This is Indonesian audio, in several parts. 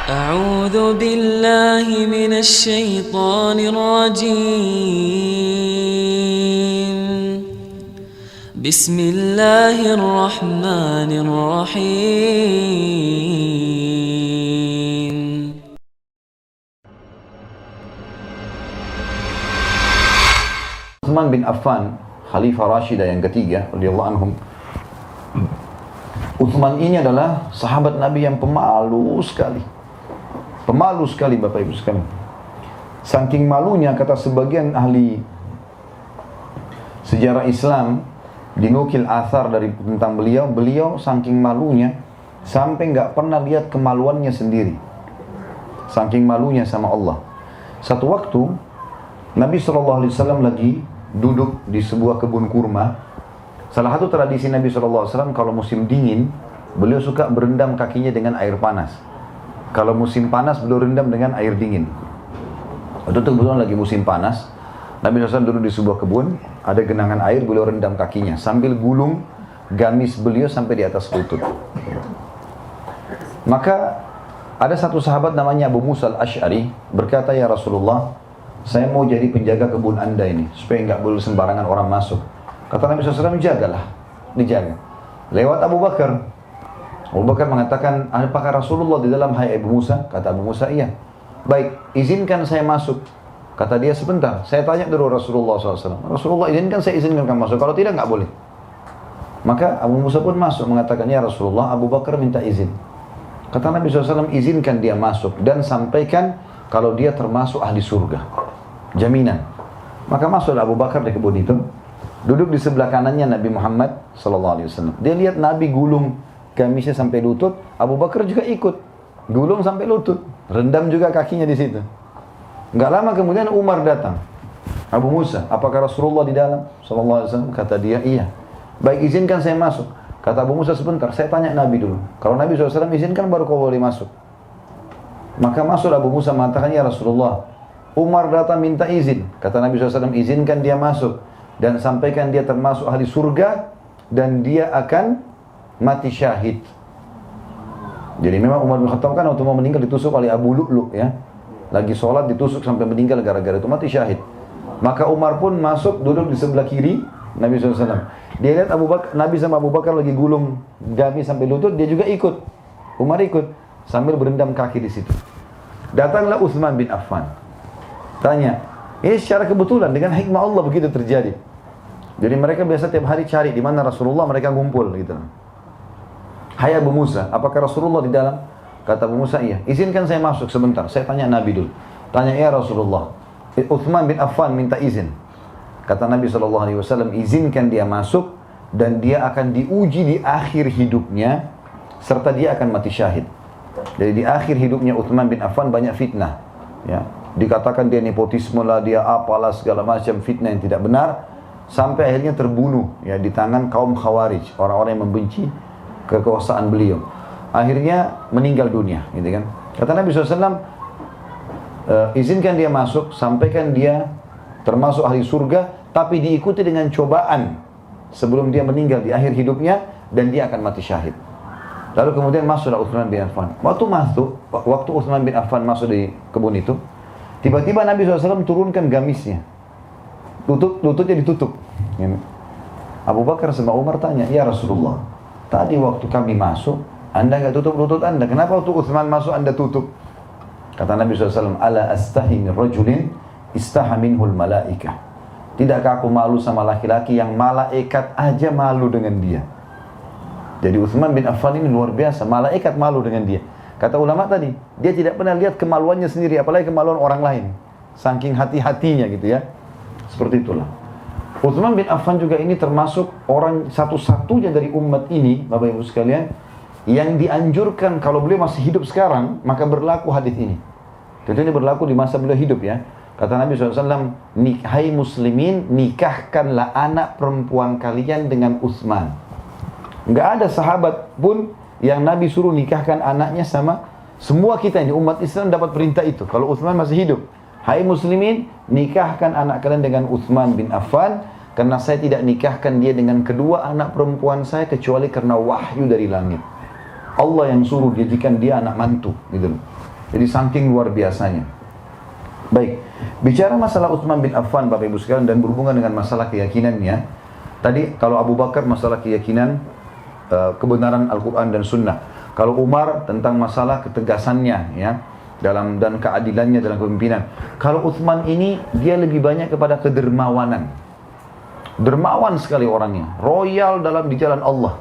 أعوذ بالله من الشيطان الرجيم. بسم الله الرحمن الرحيم. Utsman bin Affan, Khalifah Rashidah yang ketiga, radhiyallahu anhum. Utsman ini adalah sahabat Nabi yang pemalu sekali. Pemalu sekali Bapak Ibu sekalian. Saking malunya, kata sebagian ahli sejarah Islam, dinukil athar dari tentang beliau saking malunya sampai nggak pernah lihat kemaluannya sendiri. Saking malunya sama Allah. Satu waktu Nabi SAW lagi duduk di sebuah kebun kurma. Salah satu tradisi Nabi SAW kalau musim dingin, beliau suka berendam kakinya dengan air panas. Kalau musim panas, beliau rendam dengan air dingin. Waktu itu kebetulan lagi musim panas, Nabi SAW duduk di sebuah kebun, ada genangan air, beliau rendam kakinya sambil gulung gamis beliau sampai di atas lutut. Maka ada satu sahabat namanya Abu Musa al-Ash'ari berkata, "Ya Rasulullah, saya mau jadi penjaga kebun anda ini, supaya nggak boleh sembarangan orang masuk." Kata Nabi SAW, "Jagalah, dijaga." Lewat Abu Bakar. Abu Bakar mengatakan, "Apakah Rasulullah di dalam, hai Abu Musa?" Kata Abu Musa, "Iya." "Baik, izinkan saya masuk." Kata dia, "Sebentar, saya tanya dulu Rasulullah SAW. Rasulullah izinkan, saya izinkan kamu masuk. Kalau tidak, nggak boleh." Maka Abu Musa pun masuk, mengatakan, "Ya Rasulullah, Abu Bakar minta izin." Kata Nabi SAW, "Izinkan dia masuk dan sampaikan kalau dia termasuk ahli surga. Jaminan." Maka masuklah Abu Bakar di kebun itu. Duduk di sebelah kanannya Nabi Muhammad SAW. Dia lihat Nabi gulung gamisnya sampai lutut, Abu Bakar juga ikut gulung sampai lutut, rendam juga kakinya di situ. Enggak lama kemudian Umar datang. "Abu Musa, apakah Rasulullah di dalam?" SAW. Kata dia, "Iya." "Baik, izinkan saya masuk." Kata Abu Musa, "Sebentar, saya tanya Nabi dulu. Kalau Nabi SAW izinkan, baru kau boleh masuk." Maka masuk Abu Musa mengatakan, "Ya Rasulullah, Umar datang minta izin." Kata Nabi SAW, "Izinkan dia masuk dan sampaikan dia termasuk ahli surga dan dia akan mati syahid." Jadi memang Umar bin Khattab kan waktu mau meninggal ditusuk oleh Abu Lu'lu', ya. Lagi sholat ditusuk sampai meninggal, gara-gara itu mati syahid. Maka Umar pun masuk, duduk di sebelah kiri Nabi SAW. Dia lihat Nabi sama Abu Bakar lagi gulung gamis sampai lutut, dia juga ikut. Umar ikut sambil berendam kaki di situ. Datanglah Utsman bin Affan. Tanya, ini secara kebetulan dengan hikmah Allah begitu terjadi. Jadi mereka biasa tiap hari cari di mana Rasulullah, mereka ngumpul gitu. "Hai Abu Musa, apakah Rasulullah di dalam?" Kata Abu Musa, "Iya." "Izinkan saya masuk sebentar, saya tanya Nabi dulu." Tanya, "Ya Rasulullah, Utsman bin Affan minta izin." Kata Nabi SAW, "Izinkan dia masuk dan dia akan diuji di akhir hidupnya serta dia akan mati syahid." Jadi di akhir hidupnya Utsman bin Affan banyak fitnah, ya. Dikatakan dia nepotisme lah, dia apalah, segala macam fitnah yang tidak benar, sampai akhirnya terbunuh, ya, di tangan kaum Khawarij, orang-orang yang membenci kekuasaan beliau. Akhirnya meninggal dunia, gitu kan. Kata Nabi SAW, izinkan dia masuk, sampaikan dia termasuk ahli surga, tapi diikuti dengan cobaan sebelum dia meninggal di akhir hidupnya, dan dia akan mati syahid. Lalu kemudian masuklah Utsman bin Affan. Waktu Utsman bin Affan masuk di kebun itu, tiba-tiba Nabi SAW turunkan gamisnya, lututnya ditutup. Abu Bakar sama Umar tanya, "Ya Rasulullah, tadi waktu kami masuk, anda nggak tutup lutut anda. Kenapa waktu Utsman masuk anda tutup?" Kata Nabi SAW, "Ala astahi min rajulin istaha minhul malaikah." Tidakkah aku malu sama laki-laki yang malaikat aja malu dengan dia? Jadi Utsman bin Affan ini luar biasa, malaikat malu dengan dia. Kata ulama tadi, dia tidak pernah lihat kemaluannya sendiri, apalagi kemaluan orang lain. Saking hati-hatinya gitu, ya. Seperti itulah. Utsman bin Affan juga ini termasuk orang satu-satunya dari umat ini, Bapak Ibu sekalian, yang dianjurkan kalau beliau masih hidup sekarang, maka berlaku hadis ini. Tentunya berlaku di masa beliau hidup, ya. Kata Nabi SAW, "Hai muslimin, nikahkanlah anak perempuan kalian dengan Utsman." Enggak ada sahabat pun yang Nabi suruh nikahkan anaknya sama, semua kita ini umat Islam dapat perintah itu kalau Utsman masih hidup. "Hai muslimin, nikahkan anak kalian dengan Utsman bin Affan, karena saya tidak nikahkan dia dengan kedua anak perempuan saya kecuali karena wahyu dari langit. Allah yang suruh jadikan dia anak mantu." Gitu. Jadi saking luar biasanya. Baik, bicara masalah Utsman bin Affan Bapak Ibu sekalian dan berhubungan dengan masalah keyakinannya. Tadi kalau Abu Bakar masalah keyakinan kebenaran Al-Quran dan Sunnah. Kalau Umar tentang masalah ketegasannya ya dan keadilannya dalam kepemimpinan. Kalau Utsman ini dia lebih banyak kepada kedermawanan. Dermawan sekali orangnya, royal di jalan Allah.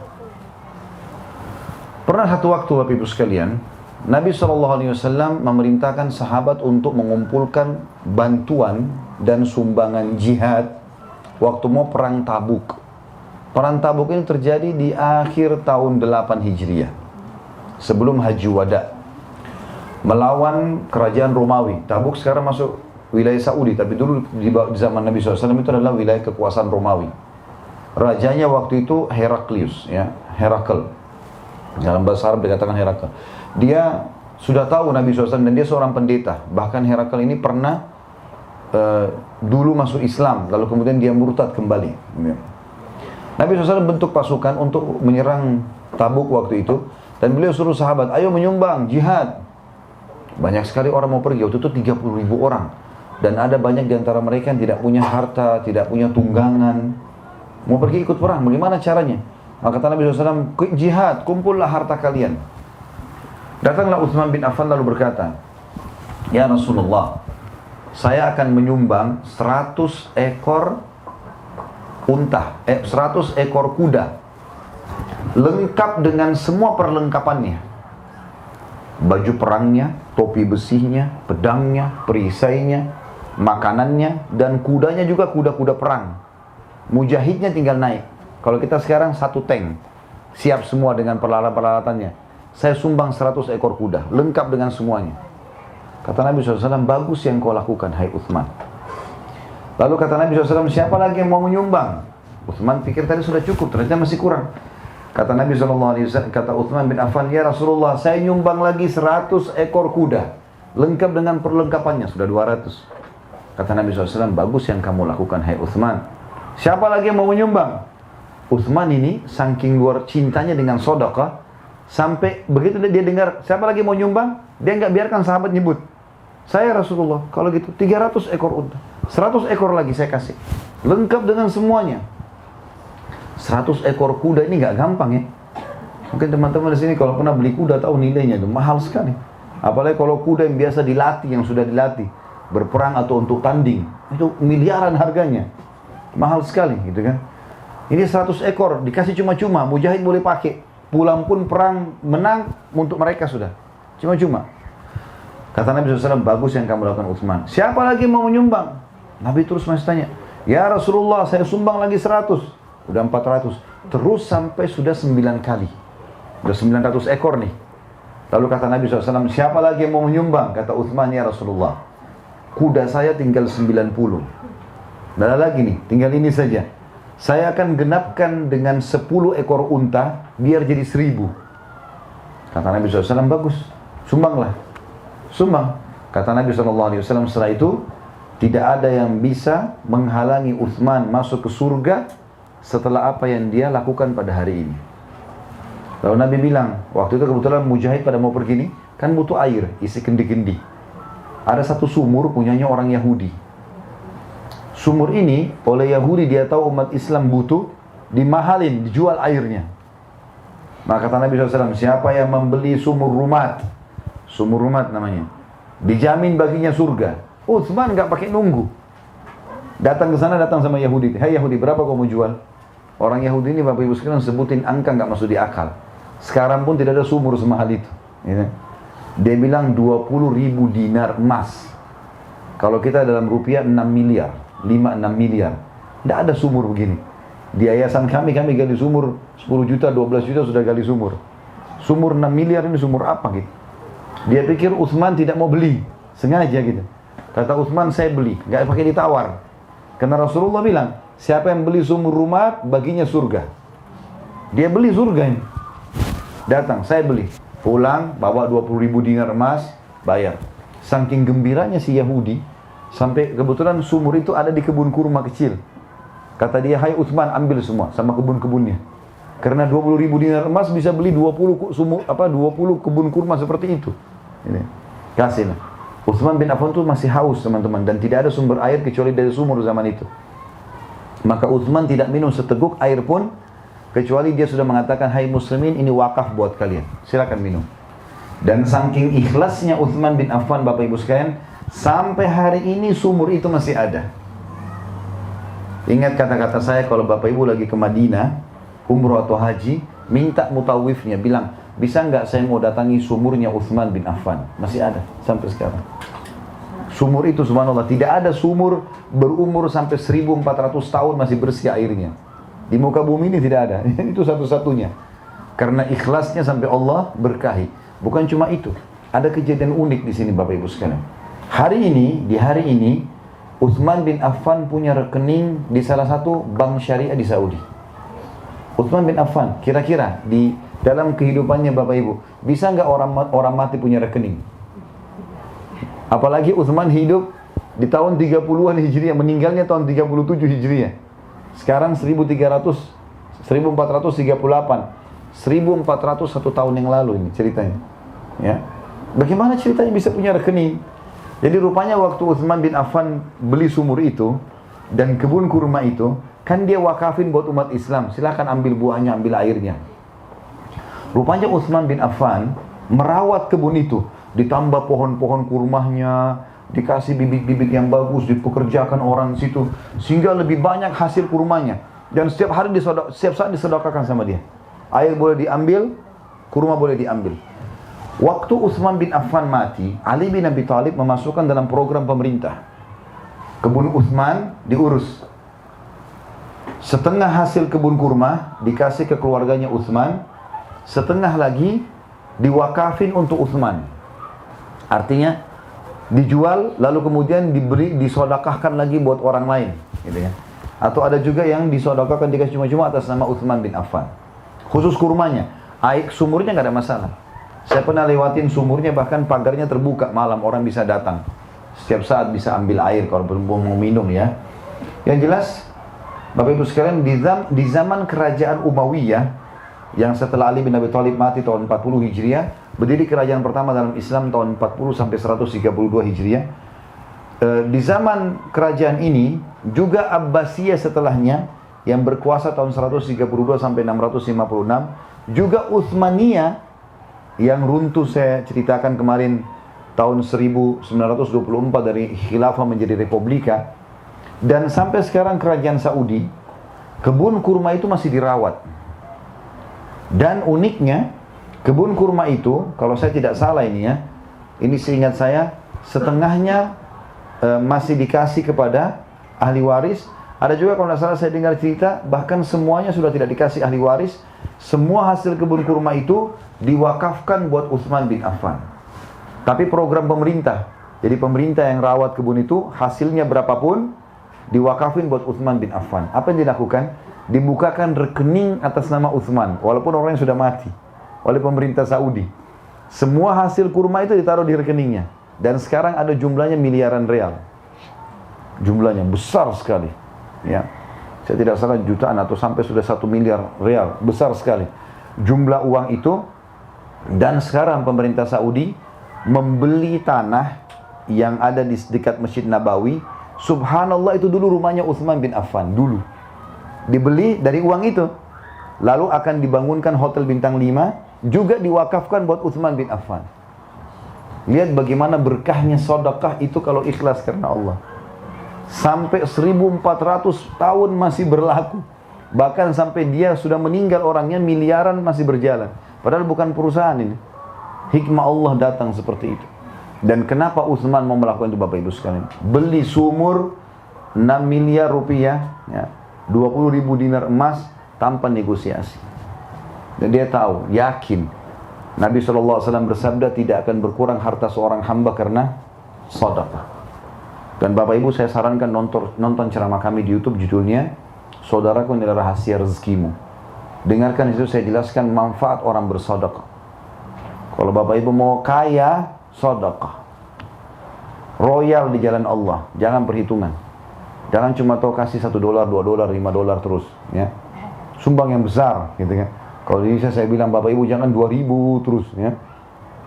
Pernah satu waktu Bapak Ibu sekalian, Nabi SAW memerintahkan sahabat untuk mengumpulkan bantuan dan sumbangan jihad waktu mau perang Tabuk. Perang Tabuk ini terjadi di akhir tahun 8 Hijriah, sebelum Haji Wada, melawan kerajaan Romawi. Tabuk sekarang masuk wilayah Saudi, tapi dulu di zaman Nabi SAW itu adalah wilayah kekuasaan Romawi. Rajanya waktu itu Heraklius, ya, Herakl. Dalam bahasa Arab dikatakan Herakl. Dia sudah tahu Nabi SAW dan dia seorang pendeta. Bahkan Herakl ini pernah dulu masuk Islam, lalu kemudian dia murtad kembali. Nabi SAW bentuk pasukan untuk menyerang Tabuk waktu itu, dan beliau suruh sahabat, ayo menyumbang jihad. Banyak sekali orang mau pergi, waktu itu 30.000 orang. Dan ada banyak di antara mereka yang tidak punya harta, tidak punya tunggangan. Mau pergi ikut perang, bagaimana caranya? Maka kata Nabi SAW, jihad, kumpullah harta kalian. Datanglah Utsman bin Affan lalu berkata, ya Rasulullah, saya akan menyumbang 100 ekor unta, 100 ekor kuda, lengkap dengan semua perlengkapannya. Baju perangnya, topi besinya, pedangnya, perisainya, makanannya, dan kudanya juga kuda-kuda perang. Mujahidnya tinggal naik. Kalau kita sekarang satu tank, siap semua dengan peralatan-peralatannya. Saya sumbang 100 ekor kuda, lengkap dengan semuanya. Kata Nabi SAW, bagus yang kau lakukan, hai Utsman. Lalu kata Nabi SAW, siapa lagi yang mau menyumbang? Utsman pikir tadi sudah cukup, ternyata masih kurang. Kata Nabi SAW, kata Utsman bin Affan, ya Rasulullah, saya nyumbang lagi 100 ekor kuda, lengkap dengan perlengkapannya, sudah 200. Kata Nabi SAW, bagus yang kamu lakukan, hai Utsman. Siapa lagi yang mau menyumbang? Utsman ini saking luar cintanya dengan sedekah, sampai begitu dia dengar siapa lagi mau nyumbang, dia nggak biarkan sahabat nyebut. Saya Rasulullah, kalau gitu 300 ekor unta, 100 ekor lagi saya kasih, lengkap dengan semuanya. 100 ekor kuda ini nggak gampang ya. Mungkin teman-teman di sini kalau pernah beli kuda tahu nilainya itu mahal sekali. Apalagi kalau kuda yang biasa dilatih, yang sudah dilatih berperang atau untuk tanding, itu miliaran harganya, mahal sekali, gitu kan. Ini 100 ekor dikasih cuma-cuma, mujahid boleh pakai, pulang pun perang menang untuk mereka sudah, cuma-cuma. Kata Nabi SAW, bagus yang kamu lakukan Utsman. Siapa lagi mau menyumbang? Nabi terus masih tanya, ya Rasulullah, saya sumbang lagi 100. Udah 400. Terus sampai sudah 9 kali. Udah 900 ekor nih. Lalu kata Nabi SAW, siapa lagi yang mau menyumbang? Kata Utsman, ya Rasulullah, kuda saya tinggal 90. Tidak ada lagi nih, tinggal ini saja. Saya akan genapkan dengan 10 ekor unta, biar jadi 1000. Kata Nabi SAW, bagus, sumbanglah. Sumbang. Kata Nabi SAW, setelah itu, tidak ada yang bisa menghalangi Utsman masuk ke surga setelah apa yang dia lakukan pada hari ini. Lalu Nabi bilang, waktu itu kebetulan mujahid pada mau pergi nih, kan butuh air, isi kendi-kendi. Ada satu sumur punyanya orang Yahudi. Sumur ini oleh Yahudi dia tahu umat Islam butuh, dimahalin, dijual airnya. Maka kata Nabi SAW, siapa yang membeli sumur rumat namanya, dijamin baginya surga. Utsman nggak pakai nunggu, datang ke sana, datang sama Yahudi. Hai Yahudi, berapa kau mau jual? Orang Yahudi ini Bapak Ibu sekalian sebutin angka nggak masuk di akal. Sekarang pun tidak ada sumur semahal itu. Dia bilang 20.000 dinar emas. Kalau kita dalam rupiah 6 miliar, 5-6 miliar. Tidak ada sumur begini. Di yayasan kami gali sumur 10 juta, 12 juta sudah gali sumur. Sumur 6 miliar ini sumur apa gitu? Dia pikir Utsman tidak mau beli, sengaja gitu. Kata Utsman, saya beli, nggak pakai ditawar. Karena Rasulullah bilang, siapa yang beli sumur rumah, baginya surga. Dia beli surga ini. Datang, saya beli. Pulang, bawa 20.000 dinar emas, bayar. Saking gembiranya si Yahudi, sampai kebetulan sumur itu ada di kebun kurma kecil. Kata dia, hai Utsman, ambil semua sama kebun-kebunnya. Karena 20.000 dinar emas bisa beli 20 kebun kurma seperti itu. Ini. Kasihlah. Utsman bin Affan itu masih haus teman-teman, dan tidak ada sumber air kecuali dari sumur zaman itu. Maka Utsman tidak minum seteguk air pun, kecuali dia sudah mengatakan, hai muslimin, ini wakaf buat kalian, silakan minum. Dan saking ikhlasnya Utsman bin Affan, Bapak Ibu sekalian, sampai hari ini sumur itu masih ada. Ingat kata-kata saya, kalau Bapak Ibu lagi ke Madinah, umroh atau haji, minta mutawifnya, bilang, bisa nggak saya mau datangi sumurnya Utsman bin Affan? Masih ada sampai sekarang. Sumur itu subhanallah, tidak ada sumur berumur sampai 1400 tahun masih bersih airnya. Di muka bumi ini tidak ada. Itu satu-satunya. Karena ikhlasnya sampai Allah berkahi. Bukan cuma itu, ada kejadian unik di sini Bapak Ibu sekalian. Di hari ini, Utsman bin Affan punya rekening di salah satu bank syariah di Saudi. Utsman bin Affan, kira-kira di dalam kehidupannya Bapak Ibu, bisa nggak orang mati punya rekening? Apalagi Utsman hidup di tahun 30-an Hijriah, meninggalnya tahun 37 Hijriah. Sekarang 1438, 1401 tahun yang lalu ini ceritanya. Ya. Bagaimana ceritanya bisa punya rekening? Jadi rupanya waktu Utsman bin Affan beli sumur itu dan kebun kurma itu, kan dia wakafin buat umat Islam, silakan ambil buahnya, ambil airnya. Rupanya Utsman bin Affan merawat kebun itu, ditambah pohon-pohon kurmanya, dikasih bibit-bibit yang bagus, dipekerjakan orang situ, sehingga lebih banyak hasil kurmanya. Dan setiap saat disedekahkan sama dia. Air boleh diambil, kurma boleh diambil. Waktu Utsman bin Affan mati, Ali bin Abi Thalib memasukkan dalam program pemerintah. Kebun Utsman diurus. Setengah hasil kebun kurma dikasih ke keluarganya Utsman, setengah lagi diwakafin untuk Utsman. Artinya dijual lalu kemudian disodakahkan lagi buat orang lain, gitu ya. Atau ada juga yang disodakahkan dikasih cuma-cuma atas nama Utsman bin Affan. Khusus kurmanya, air sumurnya nggak ada masalah. Saya pernah lewatin sumurnya, bahkan pagarnya terbuka malam, orang bisa datang. Setiap saat bisa ambil air kalau mau minum ya. Yang jelas, Bapak Ibu sekalian, di zaman kerajaan Umayyah yang setelah Ali bin Abi Thalib mati tahun 40 Hijriah, berdiri kerajaan pertama dalam Islam tahun 40 sampai 132 Hijriah. Di zaman kerajaan ini juga Abbasiyah setelahnya yang berkuasa tahun 132 sampai 656, juga Utsmaniyah yang runtuh saya ceritakan kemarin tahun 1924 dari khilafah menjadi republika. Dan sampai sekarang kerajaan Saudi, kebun kurma itu masih dirawat. Dan uniknya, kebun kurma itu, kalau saya tidak salah ini ya, ini seingat saya, setengahnya masih dikasih kepada ahli waris. Ada juga kalau tidak salah saya dengar cerita, bahkan semuanya sudah tidak dikasih ahli waris. Semua hasil kebun kurma itu diwakafkan buat Utsman bin Affan. Tapi program pemerintah, jadi pemerintah yang rawat kebun itu, hasilnya berapapun diwakafin buat Utsman bin Affan. Apa yang dilakukan? Dibukakan rekening atas nama Utsman, walaupun orangnya sudah mati, oleh pemerintah Saudi. Semua hasil kurma itu ditaruh di rekeningnya, dan sekarang ada jumlahnya miliaran real. Jumlahnya besar sekali, ya. Saya tidak salah jutaan atau sampai sudah 1 miliar real, besar sekali jumlah uang itu. Dan sekarang pemerintah Saudi membeli tanah yang ada di dekat Masjid Nabawi. Subhanallah, itu dulu rumahnya Utsman bin Affan, dulu dibeli dari uang itu, lalu akan dibangunkan hotel bintang 5, juga diwakafkan buat Utsman bin Affan. Lihat bagaimana berkahnya sedekah itu kalau ikhlas karena Allah. Sampai 1400 tahun masih berlaku. Bahkan sampai dia sudah meninggal orangnya, miliaran masih berjalan. Padahal bukan perusahaan ini. Hikmah Allah datang seperti itu. Dan kenapa Utsman mau melakukan itu Bapak Ibu sekalian? Beli sumur 6 miliar rupiah, ya, 20.000 dinar emas tanpa negosiasi. Dan dia tahu, yakin, Nabi SAW bersabda tidak akan berkurang harta seorang hamba karena sedekah. Dan Bapak Ibu saya sarankan nonton ceramah kami di YouTube, judulnya Saudaraku inilah rahasia rezekimu. Dengarkan itu, saya jelaskan manfaat orang bersedekah. Kalau Bapak Ibu mau kaya, sedekah. Royal di jalan Allah, jangan perhitungan. Jangan cuma tahu kasih $1, $2, $5 terus, ya. Sumbang yang besar, gitu kan. Kalau di Indonesia saya bilang Bapak Ibu jangan 2.000 terus, ya.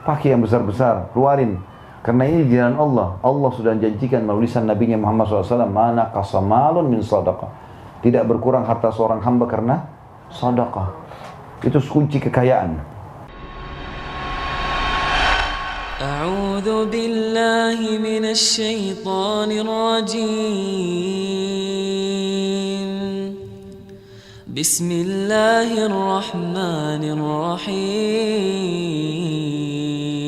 Pakai yang besar-besar, keluarin. Karena ini di jalan Allah. Allah sudah janjikan melalui lisan Nabi Muhammad SAW, mana qasamalun min sadaqah. Tidak berkurang harta seorang hamba karena sedekah. Itu kunci kekayaan. A'udzu billahi minasy syaithanir rajim. Bismillahirrahmanirrahim.